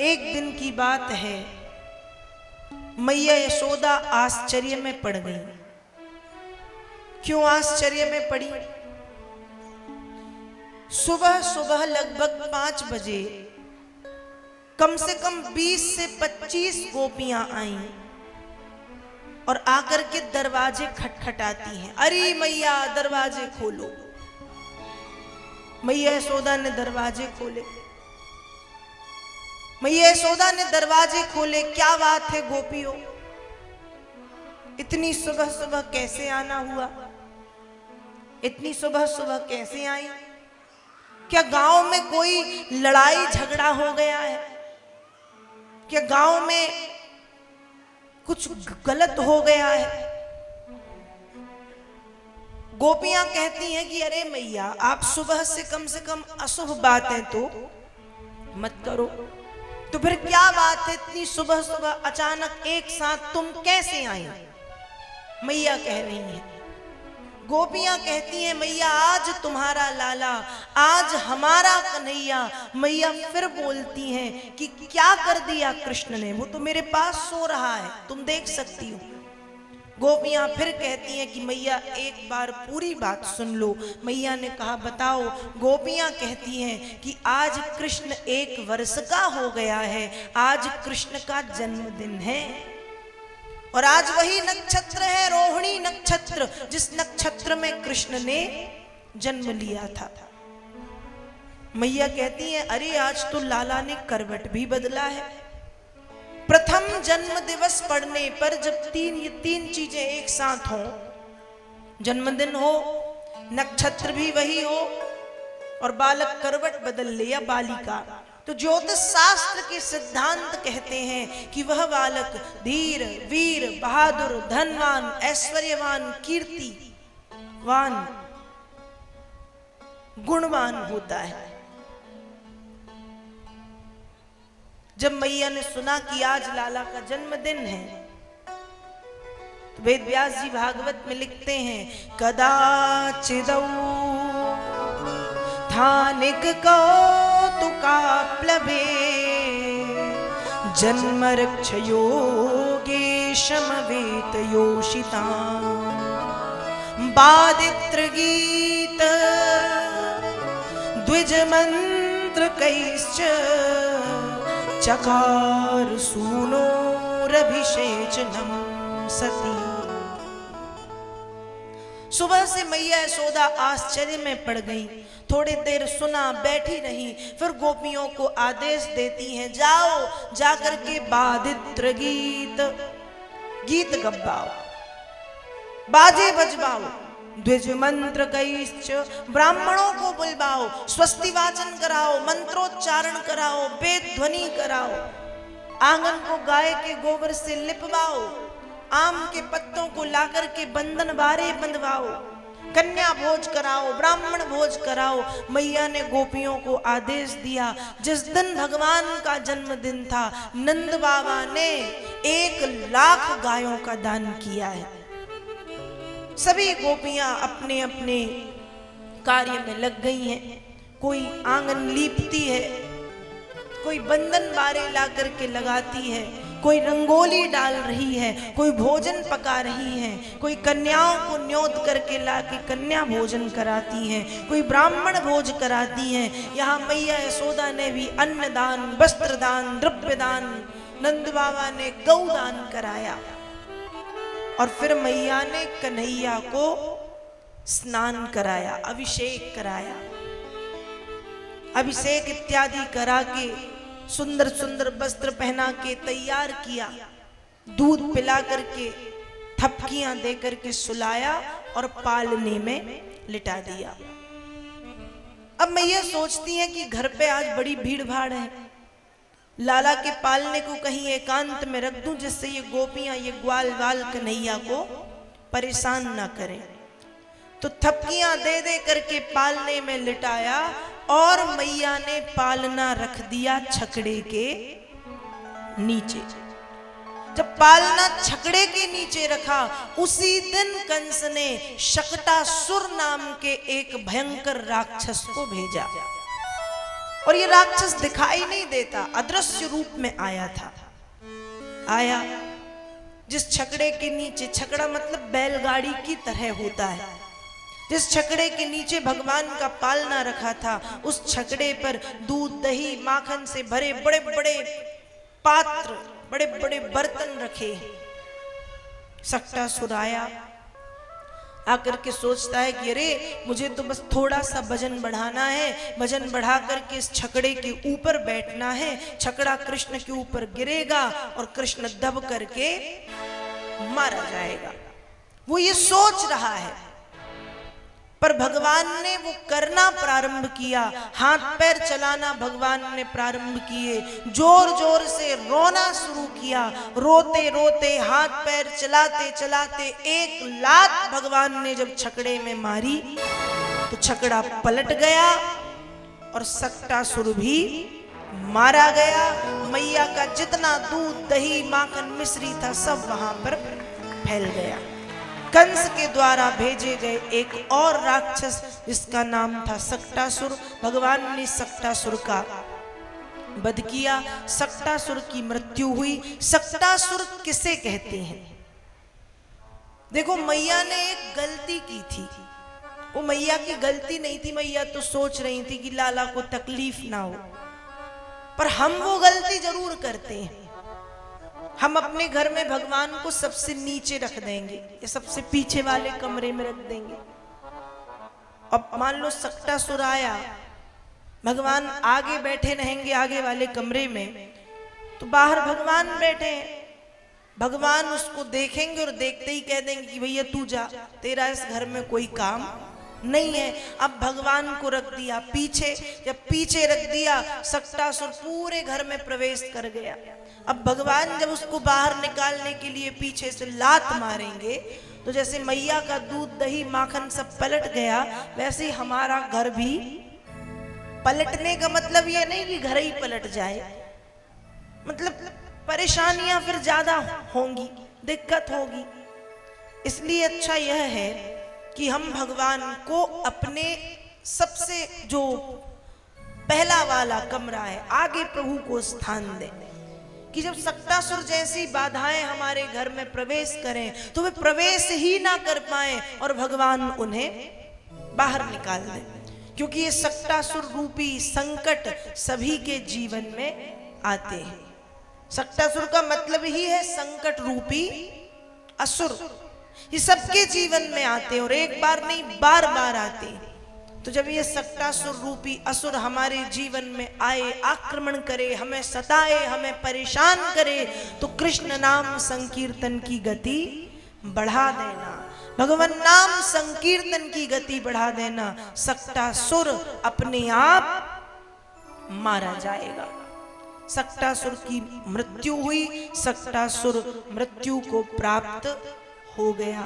एक दिन की बात है, मैया यशोदा आश्चर्य में पड़ गई। क्यों आश्चर्य में पड़ी? सुबह सुबह लगभग 5 बजे कम से कम 20 से 25 गोपियां आईं और आकर के दरवाजे खटखटाती हैं। अरे मैया दरवाजे खोलो। मैया यशोदा ने दरवाजे खोले। मैया यशोदा ने दरवाजे खोले। क्या बात है गोपियों, इतनी सुबह सुबह कैसे आना हुआ? इतनी सुबह सुबह कैसे आई? क्या गांव में कोई लड़ाई झगड़ा हो गया है? क्या गांव में कुछ गलत हो गया है? गोपियां कहती हैं कि अरे मैया, आप सुबह से कम अशुभ बातें तो मत करो। तो फिर क्या बात है, इतनी सुबह सुबह अचानक एक साथ तुम कैसे आई? मैया कह रही हैं, गोपियां कहती हैं मैया आज तुम्हारा लाला, आज हमारा कन्हैया। मैया फिर बोलती हैं कि क्या कर दिया कृष्ण ने? वो तो मेरे पास सो रहा है, तुम देख सकती हो। गोपियां फिर कहती हैं कि मैया एक बार पूरी बात सुन लो। मैया ने कहा बताओ। गोपियां कहती हैं कि आज कृष्ण 1 वर्ष का हो गया है, आज कृष्ण का जन्मदिन है और आज वही नक्षत्र है रोहिणी नक्षत्र, जिस नक्षत्र में कृष्ण ने जन्म लिया था। मैया कहती हैं अरे आज तो लाला ने करवट भी बदला है। प्रथम जन्म दिवस पड़ने पर जब ये तीन चीजें एक साथ हों, जन्मदिन हो, नक्षत्र भी वही हो और बालक करवट बदल ले या बालिका, तो ज्योतिष शास्त्र के सिद्धांत कहते हैं कि वह बालक धीर, वीर, बहादुर, धनवान, ऐश्वर्यवान, कीर्तिवान, गुणवान होता है। जब मैया ने सुना कि आज लाला का जन्मदिन है तो वेद व्यास जी भागवत में लिखते हैं कदाचिदौ थानिक कौतुका प्लवे जन्म रक्ष योगेशम वेत योषिता बादित्र गीत द्विज मंत्र कैश्च चकार सूनोरभिषेचनम सती। सुबह से मैया यशोदा आश्चर्य में पड़ गई। थोड़ी देर सुना, बैठी रही, फिर गोपियों को आदेश देती हैं जाओ जाकर के बादित्र गीत गब्बाओ, बाजे बजवाओ, द्विज मंत्र कैश्च ब्राह्मणों को बुलवाओ, स्वस्ति वाचन कराओ, मंत्रोच्चारण कराओ, वेद ध्वनि कराओ, आंगन को गाय के गोबर से लिपवाओ, आम के पत्तों को लाकर के बंधन बारे बंधवाओ, कन्या भोज कराओ, ब्राह्मण भोज कराओ। मैया ने गोपियों को आदेश दिया। जिस दिन भगवान का जन्मदिन था, नंद बाबा ने 1,00,000 गायों का दान किया है। सभी गोपियां अपने अपने कार्य में लग गई हैं। कोई आंगन लीपती है, कोई बंधन बारे ला करके लगाती है, कोई रंगोली डाल रही है, कोई भोजन पका रही है, कोई कन्याओं को न्योत करके ला के कन्या भोजन कराती है, कोई ब्राह्मण भोज कराती है। यहाँ मैया यशोदा ने भी अन्नदान, वस्त्रदान, द्रव्यदान, नंद बाबा ने गौदान कराया और फिर मैया ने कन्हैया को स्नान कराया, अभिषेक कराया। अभिषेक इत्यादि करा के सुंदर सुंदर वस्त्र पहना के तैयार किया, दूध पिला करके थपकियां दे करके सुलाया और पालने में लिटा दिया। अब मैया सोचती हैं कि घर पे आज बड़ी भीड़ भाड़ है, लाला के पालने को कहीं एकांत में रख दूं जिससे ये गोपियां, ये ग्वाल वाल कन्हैया को परेशान ना करें। तो थपकियां दे दे करके पालने में लिटाया और मैया ने पालना रख दिया छकड़े के नीचे। जब पालना छकड़े के नीचे रखा, उसी दिन कंस ने शकटासुर नाम के एक भयंकर राक्षस को भेजा। और ये राक्षस दिखाई नहीं देता, अदृश्य रूप में आया था। आया जिस छकड़े के नीचे, छकड़ा मतलब बैलगाड़ी की तरह होता है, जिस छकड़े के नीचे भगवान का पालना रखा था, उस छकड़े पर दूध दही माखन से भरे बड़े बड़े पात्र, बड़े बड़े बर्तन रखे। सक्टासुर आया, आकर के सोचता है कि अरे मुझे तो बस थोड़ा सा वजन बढ़ाना है, वजन बढ़ा करके इस छकड़े के ऊपर बैठना है, छकड़ा कृष्ण के ऊपर गिरेगा और कृष्ण दब करके मारा जाएगा। वो ये सोच रहा है, पर भगवान ने वो करना प्रारंभ किया, हाथ पैर चलाना भगवान ने प्रारंभ किए, जोर जोर से रोना शुरू किया, रोते रोते हाथ पैर चलाते चलाते एक लात भगवान ने जब छकड़े में मारी तो छकड़ा पलट गया और सक्टासुर भी मारा गया। मैया का जितना दूध दही माखन मिश्री था सब वहां पर फैल गया। कंस के द्वारा भेजे गए एक और राक्षस जिसका नाम था सक्टासुर, भगवान ने सक्टासुर का वध किया, सक्टासुर की मृत्यु हुई। सक्टासुर किसे कहते हैं? देखो मैया ने एक गलती की थी, वो मैया की गलती नहीं थी, मैया तो सोच रही थी कि लाला को तकलीफ ना हो, पर हम वो गलती जरूर करते हैं। हम अपने घर में भगवान को सबसे नीचे रख देंगे या सबसे पीछे वाले कमरे में रख देंगे। अब मान लो सक्टासुर आया, भगवान आगे बैठे रहेंगे आगे वाले कमरे में, तो बाहर भगवान बैठे हैं, भगवान उसको देखेंगे और देखते ही कह देंगे कि भैया तू जा, तेरा इस घर में कोई काम नहीं है। अब भगवान को रख दिया पीछे, जब पीछे रख दिया सक्टासुर पूरे घर में प्रवेश कर गया। अब भगवान जब उसको बाहर निकालने के लिए पीछे से लात मारेंगे तो जैसे मैया का दूध दही माखन सब पलट गया, वैसे ही हमारा घर भी पलटने का मतलब ये नहीं कि घर ही पलट जाए, मतलब परेशानियां फिर ज्यादा होंगी, दिक्कत होगी। इसलिए अच्छा यह है कि हम भगवान को अपने सबसे जो पहला वाला कमरा है आगे प्रभु को स्थान दें, कि जब सक्टासुर जैसी बाधाएं हमारे घर में प्रवेश करें तो वे प्रवेश ही ना कर पाए और भगवान उन्हें बाहर निकाल दें, क्योंकि ये सक्टासुर रूपी संकट सभी के जीवन में आते हैं। सक्टासुर का मतलब ही है संकट रूपी असुर, ये सबके जीवन में आते हैं और एक बार नहीं बार बार आते हैं। तो जब ये सक्टासुर रूपी असुर हमारे जीवन में आए, आक्रमण करे, हमें सताए, हमें परेशान करे, तो कृष्ण नाम संकीर्तन की गति बढ़ा देना, भगवान नाम संकीर्तन की गति बढ़ा देना, सक्टासुर अपने आप मारा जाएगा। सक्टासुर की मृत्यु हुई, सक्टासुर मृत्यु को प्राप्त हो गया।